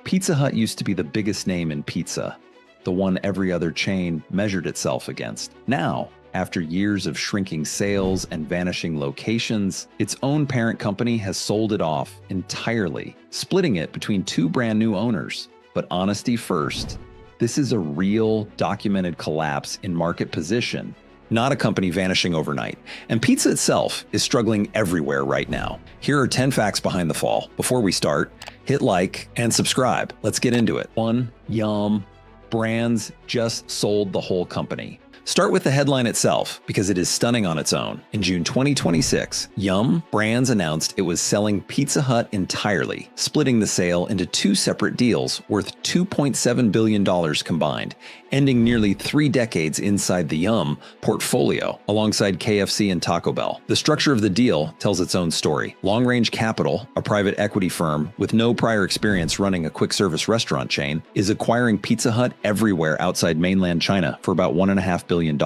Pizza Hut used to be the biggest name in pizza, the one every other chain measured itself against. Now, after years of shrinking sales and vanishing locations, its own parent company has sold it off entirely, splitting it between two brand new owners. But honesty first, this is a real documented collapse in market position, not a company vanishing overnight. And pizza itself is struggling everywhere right now. Here are 10 facts behind the fall. Before we start, hit like and subscribe. Let's get into it. 1. Yum. Brands just sold the whole company. Start with the headline itself, because it is stunning on its own. In June 2026, Yum! Brands announced it was selling Pizza Hut entirely, splitting the sale into two separate deals worth $2.7 billion combined, ending nearly 3 decades inside the Yum! Portfolio, alongside KFC and Taco Bell. The structure of the deal tells its own story. Long Range Capital, a private equity firm with no prior experience running a quick-service restaurant chain, is acquiring Pizza Hut everywhere outside mainland China for about $1.5 billion,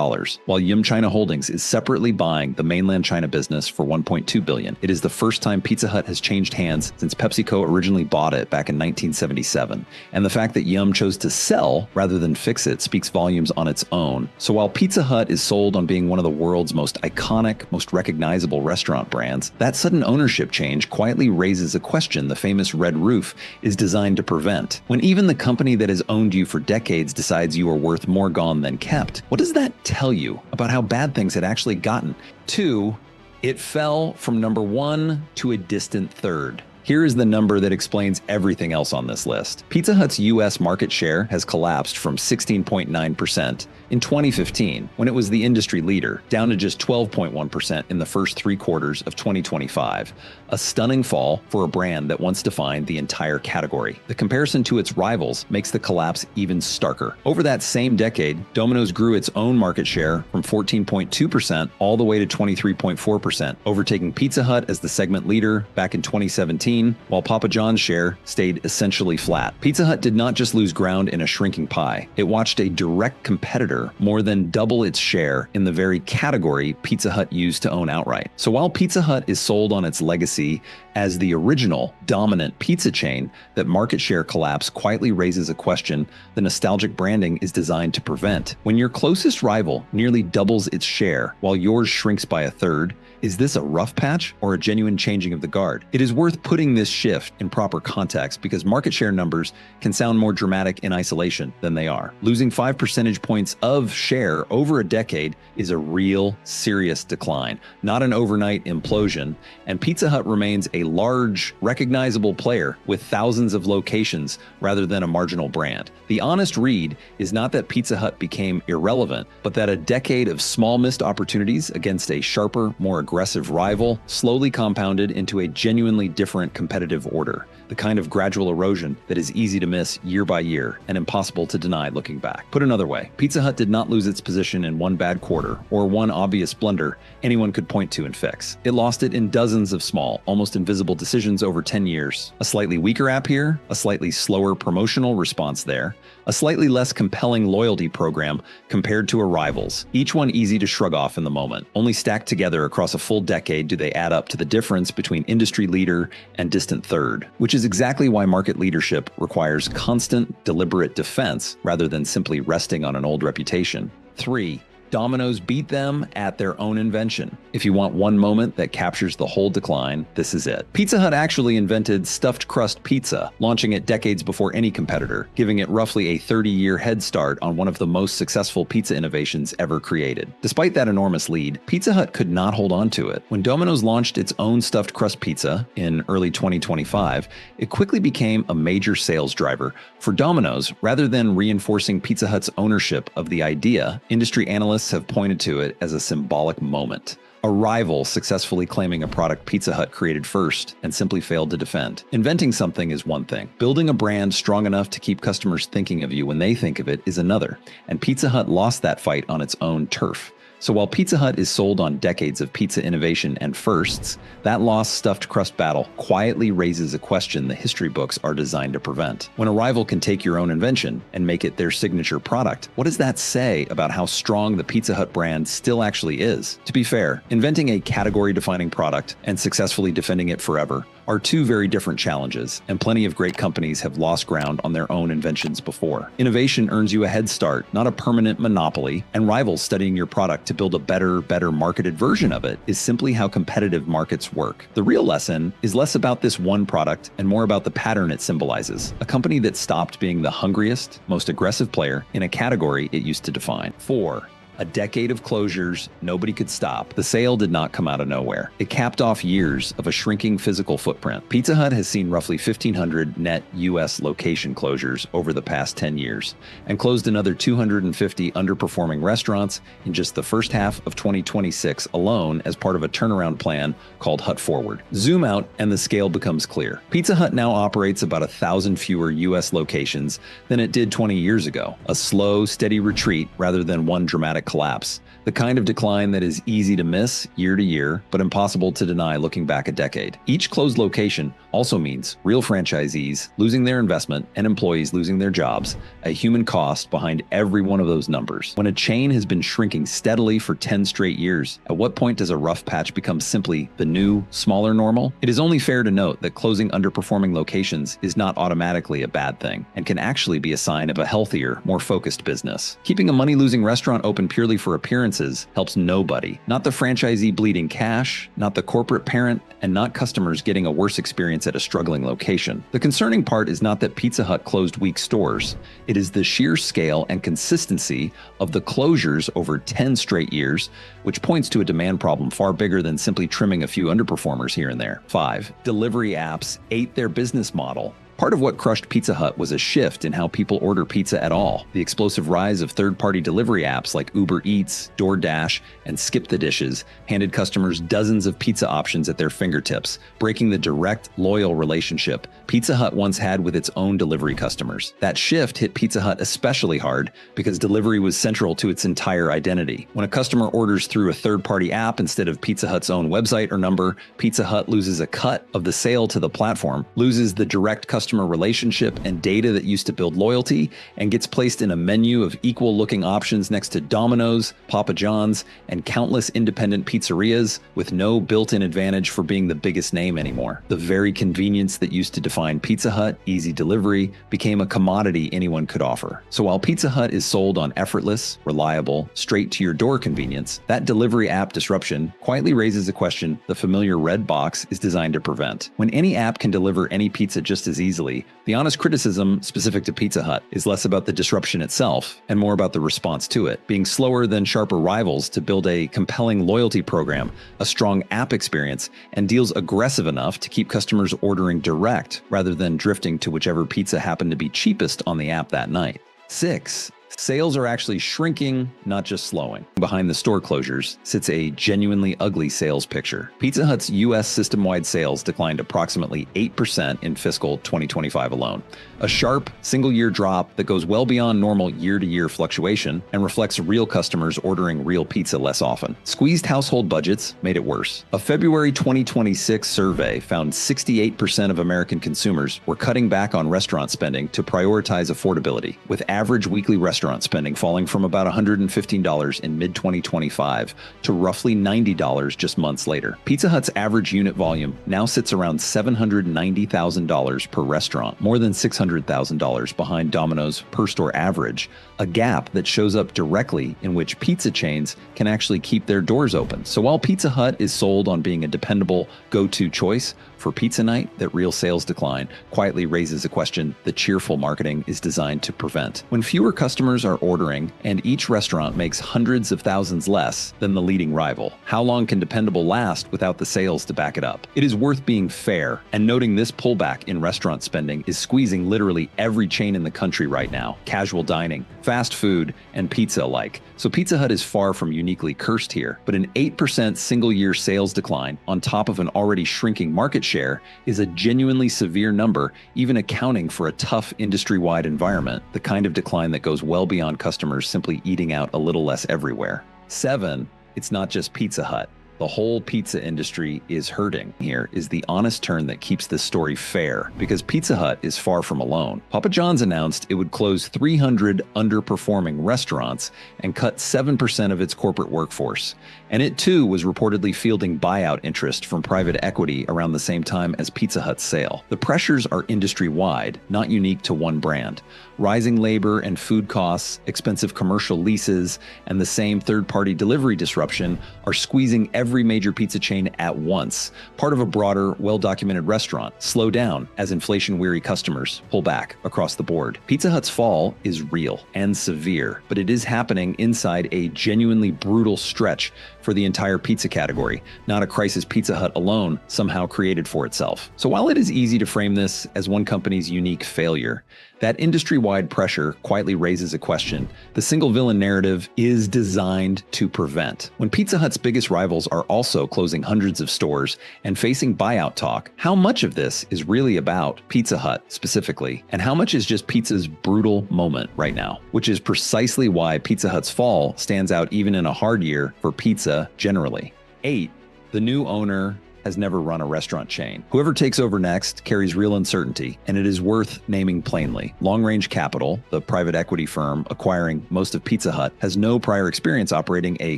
while Yum China Holdings is separately buying the mainland China business for $1.2 billion. It is the first time Pizza Hut has changed hands since PepsiCo originally bought it back in 1977. And the fact that Yum chose to sell rather than fix it speaks volumes on its own. So while Pizza Hut is sold on being one of the world's most iconic, most recognizable restaurant brands, that sudden ownership change quietly raises a question the famous red roof is designed to prevent. When even the company that has owned you for decades decides you are worth more gone than kept, what does that tell you about how bad things had actually gotten? 2. It fell from number 1 to a distant third. Here is the number that explains everything else on this list. Pizza Hut's US market share has collapsed from 16.9% in 2015, when it was the industry leader, down to just 12.1% in the first 3 quarters of 2025. A stunning fall for a brand that once defined the entire category. The comparison to its rivals makes the collapse even starker. Over that same decade, Domino's grew its own market share from 14.2% all the way to 23.4%, overtaking Pizza Hut as the segment leader back in 2017, while Papa John's share stayed essentially flat. Pizza Hut did not just lose ground in a shrinking pie. It watched a direct competitor more than double its share in the very category Pizza Hut used to own outright. So while Pizza Hut is sold on its legacy as the original dominant pizza chain, that market share collapse quietly raises a question the nostalgic branding is designed to prevent. When your closest rival nearly doubles its share while yours shrinks by a third, is this a rough patch or a genuine changing of the guard? It is worth putting this shift in proper context because market share numbers can sound more dramatic in isolation than they are. Losing 5 percentage points of share over a decade is a real, serious decline, not an overnight implosion, and Pizza Hut remains a large, recognizable player with thousands of locations rather than a marginal brand. The honest read is not that Pizza Hut became irrelevant, but that a decade of small missed opportunities against a sharper, more aggressive rival slowly compounded into a genuinely different competitive order, the kind of gradual erosion that is easy to miss year by year and impossible to deny looking back. Put another way, Pizza Hut did not lose its position in one bad quarter or one obvious blunder anyone could point to and fix. It lost it in dozens of small, almost invisible decisions over 10 years. A slightly weaker app here, a slightly slower promotional response there, a slightly less compelling loyalty program compared to a rival's, each one easy to shrug off in the moment. Only stacked together across a full decade do they add up to the difference between industry leader and distant third, which is exactly why market leadership requires constant, deliberate defense rather than simply resting on an old reputation. 3. Domino's beat them at their own invention. If you want one moment that captures the whole decline, this is it. Pizza Hut actually invented stuffed crust pizza, launching it decades before any competitor, giving it roughly a 30-year head start on one of the most successful pizza innovations ever created. Despite that enormous lead, Pizza Hut could not hold on to it. When Domino's launched its own stuffed crust pizza in early 2025, it quickly became a major sales driver for Domino's rather than reinforcing Pizza Hut's ownership of the idea. Industry analysts have pointed to it as a symbolic moment. A rival successfully claiming a product Pizza Hut created first and simply failed to defend. Inventing something is one thing. Building a brand strong enough to keep customers thinking of you when they think of it is another. And Pizza Hut lost that fight on its own turf. So while Pizza Hut is sold on decades of pizza innovation and firsts, that lost stuffed crust battle quietly raises a question the history books are designed to prevent. When a rival can take your own invention and make it their signature product, what does that say about how strong the Pizza Hut brand still actually is? To be fair, inventing a category-defining product and successfully defending it forever are two very different challenges, and plenty of great companies have lost ground on their own inventions before. Innovation earns you a head start, not a permanent monopoly, and rivals studying your product to build a better marketed version of it is simply how competitive markets work. The real lesson is less about this one product and more about the pattern it symbolizes. A company that stopped being the hungriest, most aggressive player in a category it used to define. 4. A decade of closures nobody could stop. The sale did not come out of nowhere. It capped off years of a shrinking physical footprint. Pizza Hut has seen roughly 1,500 net U.S. location closures over the past 10 years and closed another 250 underperforming restaurants in just the first half of 2026 alone as part of a turnaround plan called Hut Forward. Zoom out and the scale becomes clear. Pizza Hut now operates about 1,000 fewer U.S. locations than it did 20 years ago. A slow, steady retreat rather than one dramatic collapse. The kind of decline that is easy to miss year to year, but impossible to deny looking back a decade. Each closed location also means real franchisees losing their investment and employees losing their jobs, a human cost behind every one of those numbers. When a chain has been shrinking steadily for 10 straight years, at what point does a rough patch become simply the new, smaller normal? It is only fair to note that closing underperforming locations is not automatically a bad thing and can actually be a sign of a healthier, more focused business. Keeping a money-losing restaurant open purely for appearances helps nobody. Not the franchisee bleeding cash, not the corporate parent, and not customers getting a worse experience at a struggling location. The concerning part is not that Pizza Hut closed weak stores. It is the sheer scale and consistency of the closures over 10 straight years, which points to a demand problem far bigger than simply trimming a few underperformers here and there. 5. Delivery apps ate their business model. Part of what crushed Pizza Hut was a shift in how people order pizza at all. The explosive rise of third-party delivery apps like Uber Eats, DoorDash, and Skip the Dishes handed customers dozens of pizza options at their fingertips, breaking the direct, loyal relationship Pizza Hut once had with its own delivery customers. That shift hit Pizza Hut especially hard because delivery was central to its entire identity. When a customer orders through a third-party app instead of Pizza Hut's own website or number, Pizza Hut loses a cut of the sale to the platform, loses the direct customer relationship and data that used to build loyalty, and gets placed in a menu of equal-looking options next to Domino's, Papa John's, and countless independent pizzerias with no built-in advantage for being the biggest name anymore. The very convenience that used to define Pizza Hut, easy delivery, became a commodity anyone could offer. So while Pizza Hut is sold on effortless, reliable, straight-to-your-door convenience, that delivery app disruption quietly raises a question the familiar red box is designed to prevent. When any app can deliver any pizza just as easily, the honest criticism specific to Pizza Hut is less about the disruption itself and more about the response to it, being slower than sharper rivals to build a compelling loyalty program, a strong app experience, and deals aggressive enough to keep customers ordering direct rather than drifting to whichever pizza happened to be cheapest on the app that night. 6. Sales are actually shrinking, not just slowing. Behind the store closures sits a genuinely ugly sales picture. Pizza Hut's U.S. system-wide sales declined approximately 8% in fiscal 2025 alone, a sharp, single-year drop that goes well beyond normal year-to-year fluctuation and reflects real customers ordering real pizza less often. Squeezed household budgets made it worse. A February 2026 survey found 68% of American consumers were cutting back on restaurant spending to prioritize affordability, with average weekly restaurant spending falling from about $115 in mid-2025 to roughly $90 just months later. Pizza Hut's average unit volume now sits around $790,000 per restaurant, more than $600,000 behind Domino's per-store average, a gap that shows up directly in which pizza chains can actually keep their doors open. So while Pizza Hut is sold on being a dependable go-to choice for pizza night, that real sales decline quietly raises a question the cheerful marketing is designed to prevent. When fewer customers are ordering and each restaurant makes hundreds of thousands less than the leading rival, how long can dependable last without the sales to back it up? It is worth being fair and noting this pullback in restaurant spending is squeezing literally every chain in the country right now: casual dining, fast food, and pizza alike. So Pizza Hut is far from uniquely cursed here, but an 8% single-year sales decline on top of an already shrinking market share is a genuinely severe number, even accounting for a tough industry-wide environment, the kind of decline that goes well beyond customers simply eating out a little less everywhere. 7. It's not just Pizza Hut. The whole pizza industry is hurting. Here is the honest turn that keeps this story fair, because Pizza Hut is far from alone. Papa John's announced it would close 300 underperforming restaurants and cut 7% of its corporate workforce. And it too was reportedly fielding buyout interest from private equity around the same time as Pizza Hut's sale. The pressures are industry-wide, not unique to one brand. Rising labor and food costs, expensive commercial leases, and the same third-party delivery disruption are squeezing every major pizza chain at once, part of a broader, well-documented restaurant. Slow down as inflation-weary customers pull back across the board. Pizza Hut's fall is real and severe, but it is happening inside a genuinely brutal stretch for the entire pizza category, not a crisis Pizza Hut alone somehow created for itself. So while it is easy to frame this as one company's unique failure, that industry-wide pressure quietly raises a question the single villain narrative is designed to prevent. When Pizza Hut's biggest rivals are also closing hundreds of stores and facing buyout talk, how much of this is really about Pizza Hut specifically, and how much is just pizza's brutal moment right now? Which is precisely why Pizza Hut's fall stands out even in a hard year for pizza generally. 8. The new owner has never run a restaurant chain. Whoever takes over next carries real uncertainty, and it is worth naming plainly. Long Range Capital, the private equity firm acquiring most of Pizza Hut, has no prior experience operating a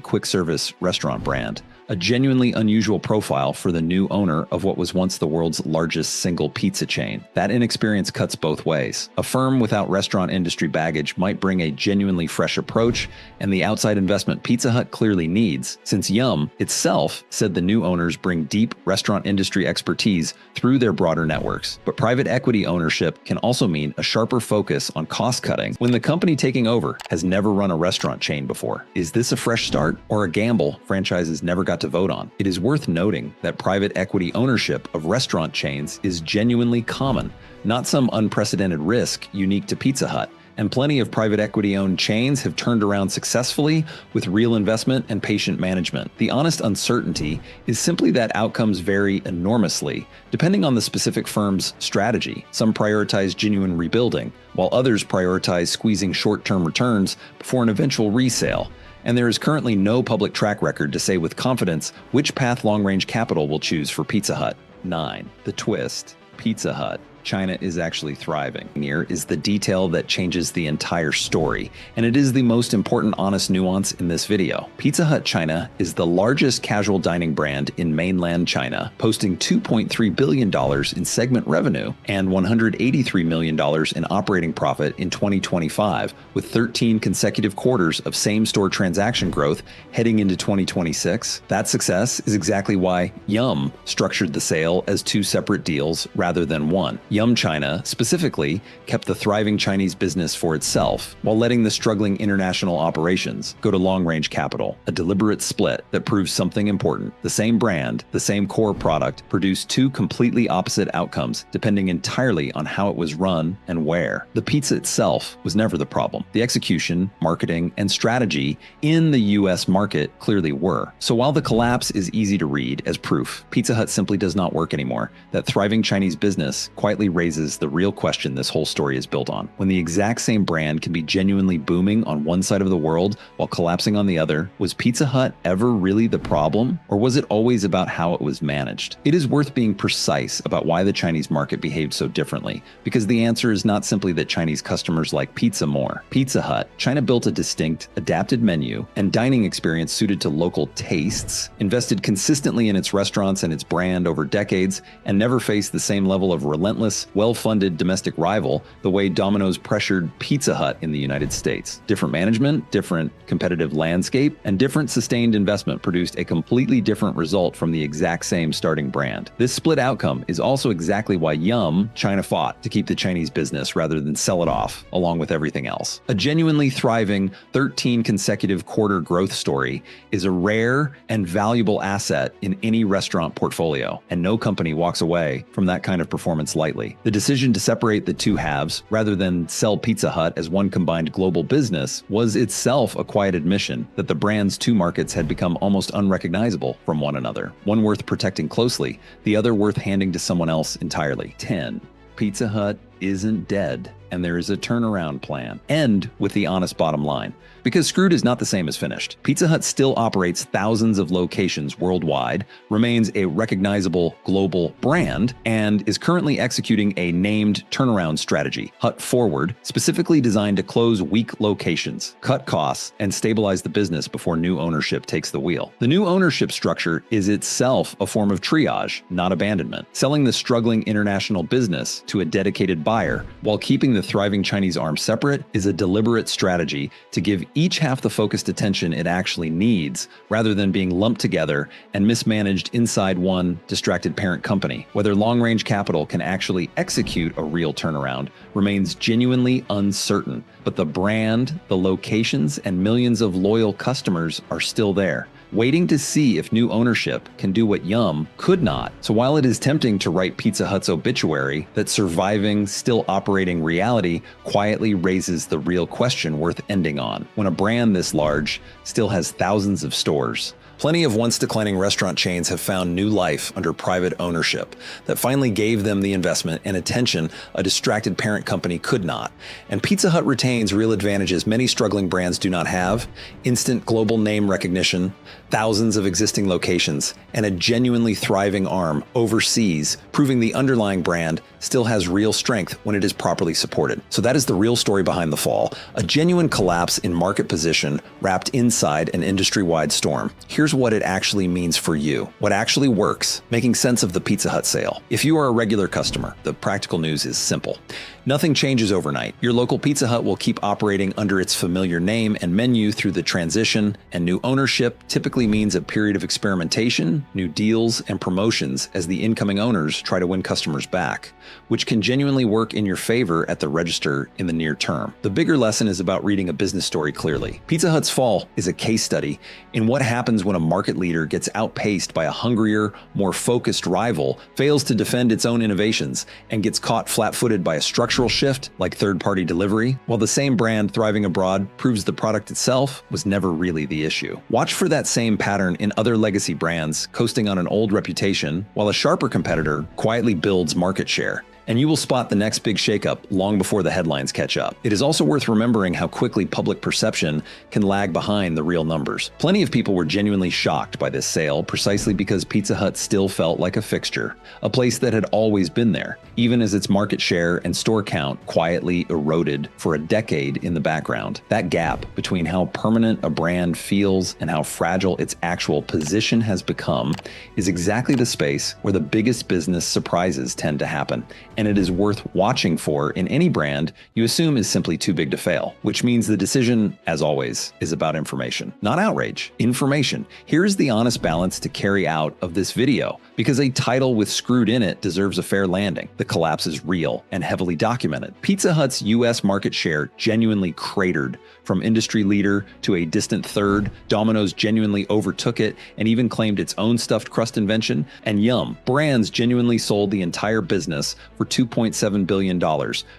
quick-service restaurant brand. A genuinely unusual profile for the new owner of what was once the world's largest single pizza chain. That inexperience cuts both ways. A firm without restaurant industry baggage might bring a genuinely fresh approach, and the outside investment Pizza Hut clearly needs, since Yum itself said the new owners bring deep restaurant industry expertise through their broader networks. But private equity ownership can also mean a sharper focus on cost cutting when the company taking over has never run a restaurant chain before. Is this a fresh start or a gamble franchises never got to vote on? It is worth noting that private equity ownership of restaurant chains is genuinely common, not some unprecedented risk unique to Pizza Hut. And plenty of private equity-owned chains have turned around successfully with real investment and patient management. The honest uncertainty is simply that outcomes vary enormously, depending on the specific firm's strategy. Some prioritize genuine rebuilding, while others prioritize squeezing short-term returns before an eventual resale. And there is currently no public track record to say with confidence which path Long Range Capital will choose for Pizza Hut. 9. The twist. Pizza Hut. China is actually thriving. Here is the detail that changes the entire story, and it is the most important honest nuance in this video. Pizza Hut China is the largest casual dining brand in mainland China, posting $2.3 billion in segment revenue and $183 million in operating profit in 2025, with 13 consecutive quarters of same-store transaction growth heading into 2026. That success is exactly why Yum structured the sale as two separate deals rather than one. Yum China, specifically, kept the thriving Chinese business for itself, while letting the struggling international operations go to Long Range Capital, a deliberate split that proves something important. The same brand, the same core product, produced two completely opposite outcomes, depending entirely on how it was run and where. The pizza itself was never the problem. The execution, marketing, and strategy in the US market clearly were. So while the collapse is easy to read as proof, Pizza Hut simply does not work anymore. That thriving Chinese business quietly raises the real question this whole story is built on. When the exact same brand can be genuinely booming on one side of the world while collapsing on the other, was Pizza Hut ever really the problem? Or was it always about how it was managed? It is worth being precise about why the Chinese market behaved so differently, because the answer is not simply that Chinese customers like pizza more. Pizza Hut, China built a distinct, adapted menu and dining experience suited to local tastes, invested consistently in its restaurants and its brand over decades, and never faced the same level of relentless, well-funded domestic rival the way Domino's pressured Pizza Hut in the United States. Different management, different competitive landscape, and different sustained investment produced a completely different result from the exact same starting brand. This split outcome is also exactly why Yum China fought to keep the Chinese business rather than sell it off, along with everything else. A genuinely thriving 13 consecutive quarter growth story is a rare and valuable asset in any restaurant portfolio, and no company walks away from that kind of performance lightly. The decision to separate the two halves, rather than sell Pizza Hut as one combined global business, was itself a quiet admission that the brand's two markets had become almost unrecognizable from one another. One worth protecting closely, the other worth handing to someone else entirely. 10. Pizza Hut isn't dead. and there is a turnaround plan. End with the honest bottom line. Because screwed is not the same as finished. Pizza Hut still operates thousands of locations worldwide, remains a recognizable global brand, and is currently executing a named turnaround strategy, Hut Forward, specifically designed to close weak locations, cut costs, and stabilize the business before new ownership takes the wheel. The new ownership structure is itself a form of triage, not abandonment. Selling the struggling international business to a dedicated buyer while keeping the thriving Chinese arm separate is a deliberate strategy to give each half the focused attention it actually needs, rather than being lumped together and mismanaged inside one distracted parent company. Whether long-range capital can actually execute a real turnaround remains genuinely uncertain, but the brand, the locations, and millions of loyal customers are still there, waiting to see if new ownership can do what Yum could not. So while it is tempting to write Pizza Hut's obituary, that surviving, still operating reality quietly raises the real question worth ending on. When a brand this large still has thousands of stores, plenty of once declining restaurant chains have found new life under private ownership that finally gave them the investment and attention a distracted parent company could not. And Pizza Hut retains real advantages many struggling brands do not have: instant global name recognition, thousands of existing locations, and a genuinely thriving arm overseas, proving the underlying brand still has real strength when it is properly supported. So that is the real story behind the fall, a genuine collapse in market position wrapped inside an industry-wide storm. Here's what it actually means for you, what actually works, making sense of the Pizza Hut sale. If you are a regular customer, the practical news is simple. Nothing changes overnight. Your local Pizza Hut will keep operating under its familiar name and menu through the transition, and new ownership typically means a period of experimentation, new deals, and promotions as the incoming owners try to win customers back, which can genuinely work in your favor at the register in the near term. The bigger lesson is about reading a business story clearly. Pizza Hut's fall is a case study in what happens when a market leader gets outpaced by a hungrier, more focused rival, fails to defend its own innovations, and gets caught flat-footed by a structural shift like third-party delivery, while the same brand thriving abroad proves the product itself was never really the issue. Watch for that same pattern in other legacy brands coasting on an old reputation, while a sharper competitor quietly builds market share. And you will spot the next big shakeup long before the headlines catch up. It is also worth remembering how quickly public perception can lag behind the real numbers. Plenty of people were genuinely shocked by this sale precisely because Pizza Hut still felt like a fixture, a place that had always been there, even as its market share and store count quietly eroded for a decade in the background. That gap between how permanent a brand feels and how fragile its actual position has become is exactly the space where the biggest business surprises tend to happen. And it is worth watching for in any brand you assume is simply too big to fail, which means the decision, as always, is about information, not outrage, information. Here is the honest balance to carry out of this video, because a title with screwed in it deserves a fair landing. The collapse is real and heavily documented. Pizza Hut's US market share genuinely cratered from industry leader to a distant third. Domino's genuinely overtook it and even claimed its own stuffed crust invention. And Yum Brands genuinely sold the entire business for $2.7 billion,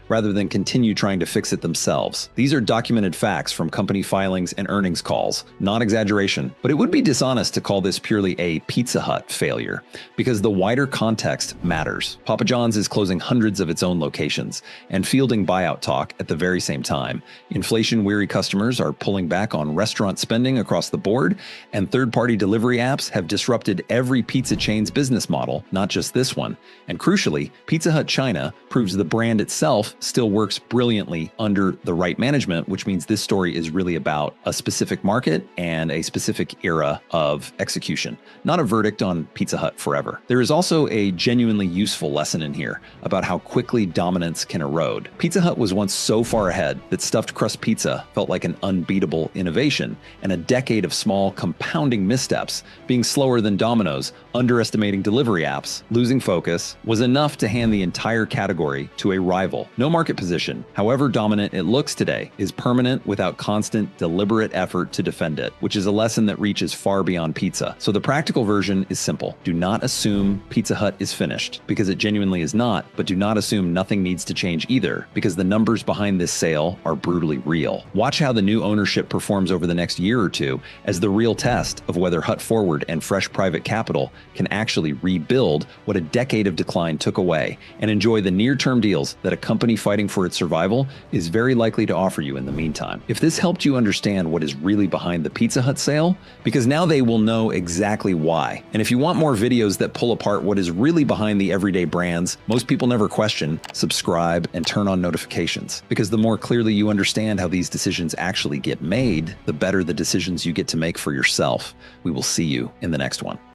rather than continue trying to fix it themselves. These are documented facts from company filings and earnings calls, not exaggeration. But it would be dishonest to call this purely a Pizza Hut failure, because the wider context matters. Papa John's is closing hundreds of its own locations and fielding buyout talk at the very same time. Inflation-weary customers are pulling back on restaurant spending across the board, and third-party delivery apps have disrupted every pizza chain's business model, not just this one. And crucially, Pizza Hut China proves the brand itself still works brilliantly under the right management, which means this story is really about a specific market and a specific era of execution, not a verdict on Pizza Hut forever. There is also a genuinely useful lesson in here about how quickly dominance can erode. Pizza Hut was once so far ahead that stuffed crust pizza felt like an unbeatable innovation, and a decade of small compounding missteps, being slower than Domino's, underestimating delivery apps, losing focus, was enough to hand the entire category to a rival. No market position, however dominant it looks today, is permanent without constant, deliberate effort to defend it, which is a lesson that reaches far beyond pizza. So the practical version is simple. Do not assume Pizza Hut is finished, because it genuinely is not, but do not assume nothing needs to change either, because the numbers behind this sale are brutally real. Watch how the new ownership performs over the next year or two as the real test of whether Hut Forward and fresh private capital can actually rebuild what a decade of decline took away and enjoy the near-term deals that a company fighting for its survival is very likely to offer you in the meantime. If this helped you understand what is really behind the Pizza Hut sale, because now they will know exactly why. And if you want more videos that pull apart what is really behind the everyday brands most people never question, subscribe and turn on notifications. Because the more clearly you understand how these decisions actually get made, the better the decisions you get to make for yourself. We will see you in the next one.